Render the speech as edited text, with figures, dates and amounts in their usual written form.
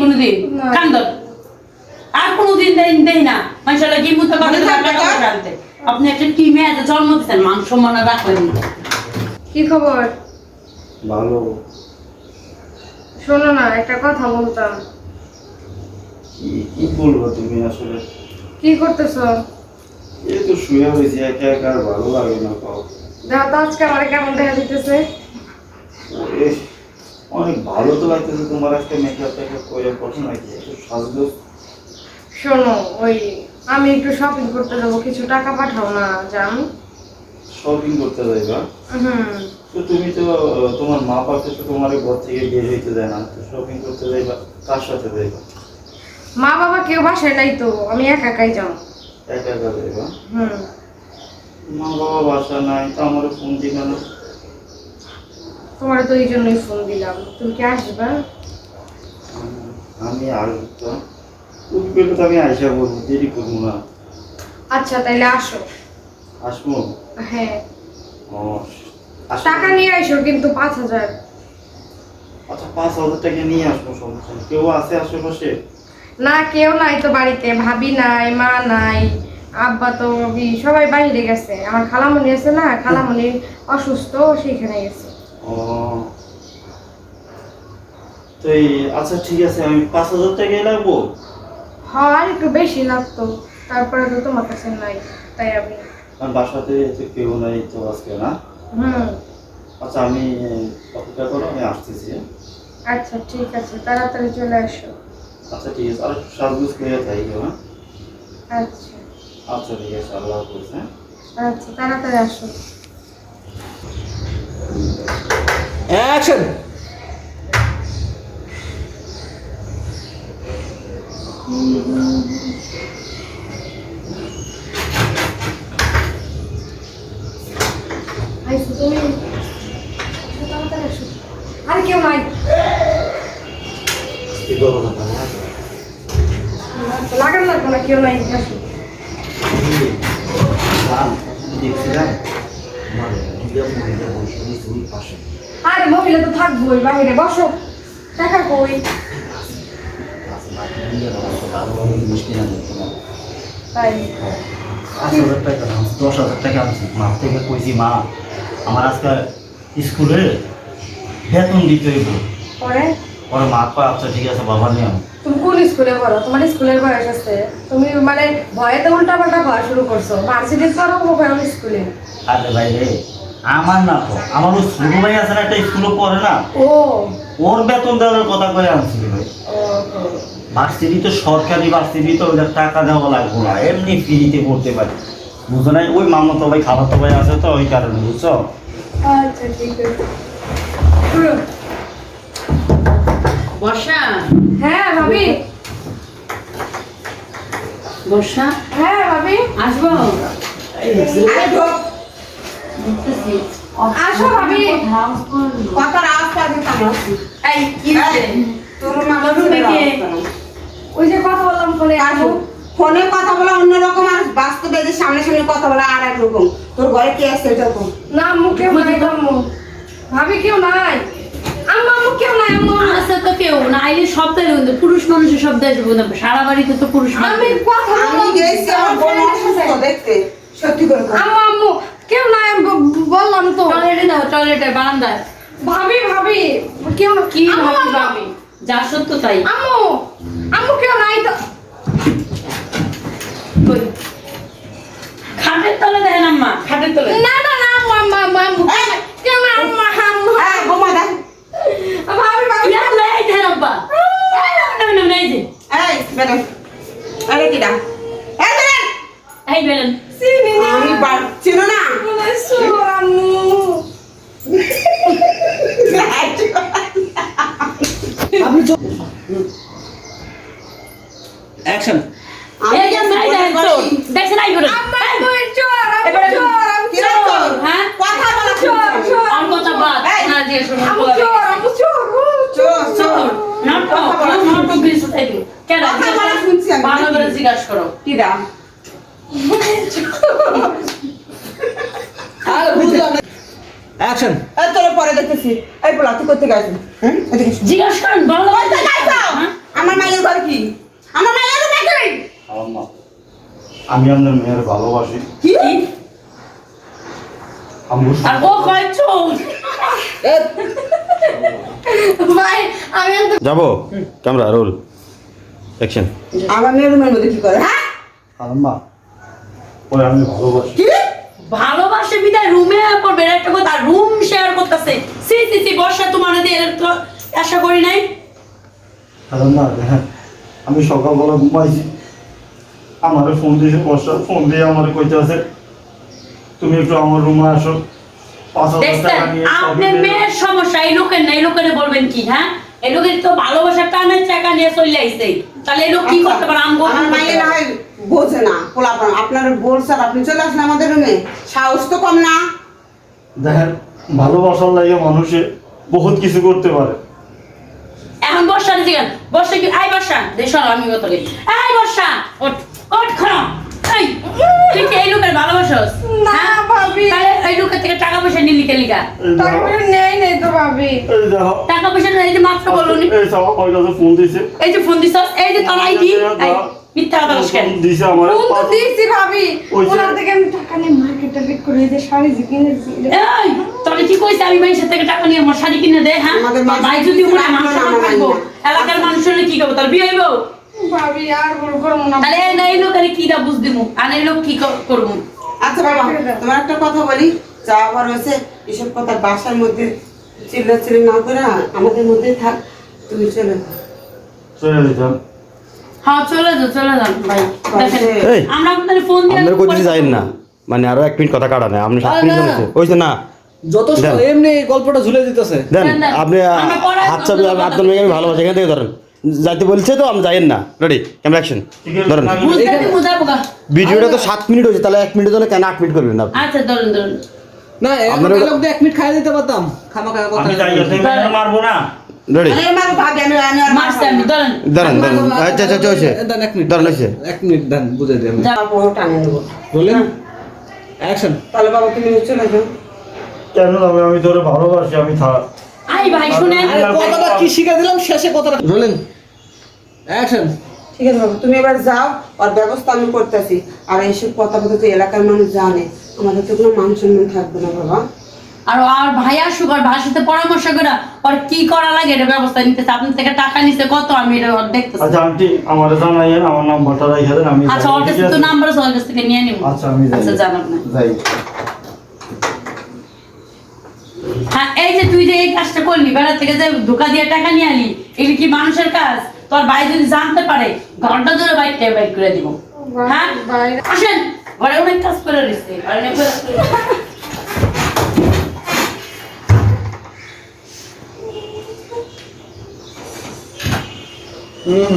কোনোদিন কান্দর আর কোনোদিন দেই না মানুষের কি মুতে করে জানতে আপনি একটা কি মেয়ে জন্ম দিচ্ছেন মান সম্মান রাখলেন কি খবর? ভালো। শোনো না, একটা কথা বলতাম। কি বলবো তুমি আসলে? কি করতেছো? এই তো শুয়ে হয়েছি, একা একা আর ভালো লাগে না। পাও দেখো তো আজকে আমার কেমন দেখা দিতেছে। অনেক ভালো তো লাগতেছে তোমার আজকে মেকআপ টেকআপ করে পছন্দ নাকি একটু সাজগো। শোনো, ওই আমি একটু শপিং করতে যাবো, কিছু টাকা পাঠাও না জান। শপিং করতে যাইবা? হুম। তো তুমি তো তোমার মা বাবাকে তো তোমার ঘর থেকে বের হইতে দেয় না, তো শপিং করতে যাইবা কার সাথে যাইবা? মা বাবা কেউ বাসায় নাই তো, আমি একা একাই যাও। একা একা যাইবা? হুম। মা বাবা বাসা নাই তো আমার ফোন দিবে না? তোমার তো এই জন্যই ফোন দিলাম, তুমি কি আসবা? আমি আসবো তো, উঠবে তো আমি আইসা বলবো, দেরি করবো না। আচ্ছা তাইলে আসো। আসবো? হ্যাঁ। ও, আসবো। টাকা নিয়ে আইসো কিন্তু 5,000। আচ্ছা 5,000 টাকা নিয়ে আসবো, সমস্যা নেই। কেউ আছে আশেপাশে? না কেউ নাই তো বাড়িতে, ভাবি নাই, মা নাই, আব্বা তো সবাই বাইরে গেছে। আমার খালামণি আছে না, খালামণি অসুস্থ, সেইখানে গেছে। ও তো আচ্ছা ঠিক আছে, আমি 5,000 টাকা লাগবো। হ্যাঁ আর একটু বেশি লাগতো, তারপরে তো তোমার কাছে নাই, তাই আমি। আমার বাসাতে তো কেউ নাই তো আজকে, না? হুম। আচ্ছা আমি অপেক্ষা করো, আমি আসতেছি। আচ্ছা ঠিক আছে, তাড়াতাড়ি চলে আসো। আচ্ছা ঠিক আছে, আর একটু সাজগুজ করে থাকি। হ্যাঁ আচ্ছা আচ্ছা ঠিক আছে, আল্লাহ হাফেজ। হ্যাঁ আচ্ছা, তাড়াতাড়ি আসো। অ্যাকশন। আইসো তুমি, আসো, তাড়াতাড়ি আসো। আর কেউ নাই। লাগান লাগবে না, কেউ নাই, আসো। দেখছিলাম আমার মহিলা বসে ওই পাশে। আরে মহিলা তো থাকবোই, বাইরে বসো। টাকা কই? ভালোভাবে মিষ্টি না দিত না। তাই 5,000 টাকা না, 10,000 টাকা আনছি। মা থেকে কইছি, মা আমার আজকে স্কুলে বেতন দিতে হইব। পরে পরে মা কয় আচ্ছা ঠিক আছে বাবা নিয়ম। তুমি কোন স্কুলে পড়ো? তোমার স্কুলের বয়স আছে? তুমি মানে ভয়েতে উল্টা পাল্টা ভয় শুরু করছো। ভার্সিটির পড়ো কোন স্কুলে? আরে ভাই রে, আমার না তো, আমার ওই ছোট ভাই আছে না, একটা স্কুলে পড়ে না, ও ওর বেতন দেওয়ার কথা কয়ে আনছি ভাই। ও ভার্সিটি তো সরকারি ভার্সিটি, তো ওদের টাকা দেওয়া লাগবে না, এমনি ফ্রিতে পড়তে পারি। বুঝো নাই, ওই মামাতো ভাই খালাতো ভাই আছে তো, ওই কারণে বুঝছো। আচ্ছা ঠিক আছে। শুরু। বর্ষা হ্যাঁ ভাবি। বর্ষা হ্যাঁ ভাবি। আসবো আসো ভাবি। কত রাস্তা দিতাম এই কি হইছে? তোর মানুষ ওই যে কথা বললাম ফোনে, আসো। ফোনে কথা বলা অন্যরকম আর বাস্তবে যে সামনে সামনে কথা বলা আর এক রকম। তোর ঘরে কে আছে এরকম? না আম্মু কেউ নাই, আম্মু ভাবি কেউ নাই, আম্মু কেউ নাই। আম্মু আছে তো কেউ না, আইলে সপ্তাহে কিন্তু পুরুষ মানুষের শব্দ আসবে না, সারা বাড়িতে তো পুরুষ আমি মানুষ। কথা আমি বললাম, গেছি আমার বোন অসুস্থ দেখতে, সত্যি করে বল। আম্মু কেউ নাই, আমি বললাম তো। টয়লেটে দাও, টয়লেটে বারান্দায়। ভাবি ভাবি কেউ না। কি আম্মু, ভাবি ভাবি, যা সত্য তাই। আম্মু কেউ নাই তো। কই? খাটের তলে দেখেন আম্মা, খাটের তলে। না না না আম্মু কেউ না। আম্মু হ্যাঁ বোমা দেখ। ভাবি ভাবি ইয়া নাই দেখেন আব্বা। না নাই যে। এই বেটা, আরে কি দা? এই বেটা, এই বেলেন। চিনি না। আমি পারছি না। আম্মু অ্যাকশন। এই যে নাই দেখেন তো, দেখছেন এই করে। আম্মু চোর, এবারে কি রে তোর? হ্যাঁ? কথা বলা চোর চোর আর কথা বাদ। এই, না দিয়ে শুনুন। আম্মু চোর, চোর চোর। নাটক কিছু তাই দিও। কেন? কথা বলা শুনছি আমি। ভালো করে জিজ্ঞাসা করো। কি দা? আর বুঝলাম না। অ্যাকশন। এই তোর পরে দেখতেছি। এই পোলা তুই করতে গেছিস? হ্যাঁ? এদিকে এসো। জিজ্ঞাসা করেন ভালো করে। কোথায় যাইছো? হ্যাঁ? আমার আমি আপনার মেয়ের ভালোবাসি। কি আমি আর ও কয়েছো ভাই আমি তো যাবো ক্যামেরা রোল অ্যাকশন। আমার মেয়ের রুমের মধ্যে কি করে হ্যাঁ আম্মা ওই আমি ভালোবাসি। কি ভালোবাসে বিদায় রুমে পড়বে একটা কথা রুম শেয়ার করতেছে সি সি সি বর্ষা তোমার দিয়ে এর তো আশা করি নাই। আম্মা দেখেন আমি সকালবেলা ঘুমাইছি, আমারে ফোন দিয়েছে বর্ষা, ফোন দিয়ে আমারে কইতে আছে তুমি একটু আমার রুমে আসো, 5,000 দেখছেন টাকা নিয়ে আপনার মেয়ের সমস্যা এই লোকের না, এই লোকের বলবেন কি? হ্যাঁ এই লোকের তো ভালোবাসার টানের টাকা নিয়ে চলে আইছে, তাহলে এই লোক কি করতে পারে? আমগো আমার মাইয়ে না হয় বোঝে না পোলাপান আপনার বলছেন আপনি চলে আসেন আমাদের রুমে, সাহস তো কম না। দেখেন ভালোবাসার লাগে মানুষে বহুত কিছু করতে পারে। এখন বর্ষার জিগান বর্ষা কি আই বর্ষা দেশ আমি কত কই আই বর্ষা ওঠ ওঠ খারাপ এই ঠিক এই লোকের ভালোবাসস না, ভাবি। তাহলে এই লোকের থেকে টাকা পয়সা নিলি কে লিগা? এই টাকা দেখো, পয়সা নেই নেই তো ভাবি। এই দেখো, টাকা পয়সা না এই যে মাত্র বলুনি এই সব আমার কাছে ফোন দিয়েছে, এই যে ফোন দিছস এই যে তোর আইডি মিথ্যা কথা বলছ কেন? ফোন দিয়েছে আমার ফোন তো দিয়েছি ভাবি, ওই যে- ওনার থেকে আমি টাকা নিয়ে মার্কেটে বিক করে এই যে শাড়ি যে কিনেছি এই তোরে কি কইছে আমি মানুষের থেকে টাকা নিয়ে আমার শাড়ি কিনে দে? হ্যাঁ আমাদের তোর ভাই যদি মনে হয় মাংস আমার খাইবো ভাই এলাকার মানুষ হলে কি করবো? তোর বিয়ে হইবো? ভাবি আর বড় করবো না। তাহলে এই না এই লোকের কি দা বুঝ দিমু আর এই লোক কি করবো? আচ্ছা বাবা তোমার একটা কথা বলি, যা আবার হয়েছে এসব কথা বাসার মধ্যে চিল্লাচিল্লি না করে আমাদের মধ্যে থাক, তুমি চলে যাও। চলে যেতাম। হ্যাঁ চলে যান ভাই দেখেন এই, আমরা আপনাদের ফোন দিয়ে আপনার কইতেছি যাইন না, মানে আরো 1 মিনিট কথা কাটা নেই, আপনি 7 মিনিট হয়েছে হইছে না যত দেন। এমনি গল্পটা ঝুলে দিতেছে। দেন দেন, দেন। আপনি আমরা পরে হাত চাপি আপনার মেয়েকে আমি ভালোবাসি, এখান থেকে ধরেন যাইতে বলছে তো আমি যাইেন না। রেডি ক্যামেরা অ্যাকশন ঠিক আছে, ধরেন। আমি- বুঝতে কি বুঝাবো গা? ভিডিওটা তো 7 মিনিট হয়েছে, তাহলে 1 মিনিটের জন্য কেন 8 মিনিট করবেন না আপনি? আচ্ছা ধরুন না আপনারা- ডায়লগ দিয়ে 1 মিনিট খাইয়ে দিতে পারতাম, খামাখা কথা। আমি যাই তুমি আমাকে মারবো না। রেডি আরে আমার ভাবি আমি আর মারছে আমি ধরেন ধরেন ধরেন আচ্ছা আচ্ছা হয়েছে দেন 1 মিনিট। ধরেন হয়েছে 1 মিনিট দেন, বুঝাই দিই আমি। যা। পুরো টানে নেবো। বলেন অ্যাকশন। তাহলে বাবা তুমি চলে যাও। কেন যাবে? আমি তোরে ভালোবাসি, আমি থাক। আই ভাই শুনেন আরে কথাটা কি শিখা দিলাম, শেষে কথাটা বলেন অ্যাকশন। ঠিক আছে বাবা তুমি এবার যাও, আর ব্যবস্থা আমি করতেছি। আর এইসব কথা বলতে তো এলাকার মানুষ জানে, আমাদের তো কোনো মান সম্মান থাকবে না বাবা। আর ভাই আসুক আর ভাইয়ের সাথে পরামর্শ করে আর কি করা লাগে এটা ব্যবস্থা নিতেছে। আপনার থেকে টাকা নিছে কত আমি এটা দেখতেছি। আচ্ছা আন্টি আমার জানাইয়েন, আমার নাম্বারটা রেখে দেন, আমি আচ্ছা যাই, ওর ঠিক কাছে তো আছে? নাম্বার আছে ওর কাছ থেকে নিয়ে নিব। আচ্ছা আমি যাই। আচ্ছা জানাব না। যাই। হ্যাঁ এই যে তুই যে এই কাজটা করলি বেড়া থেকে যে ধোকা দিয়ে টাকা নিয়ে আলি, এগুলি কি মানুষের কাজ? তোর ভাই যদি জানতে পারে ঘন্টা ধরে বাইকটা বাইক করে দিব। হ্যাঁ ভাই আসেন ঘরে অনেক কাজ করে রয়েছে অনেক হুম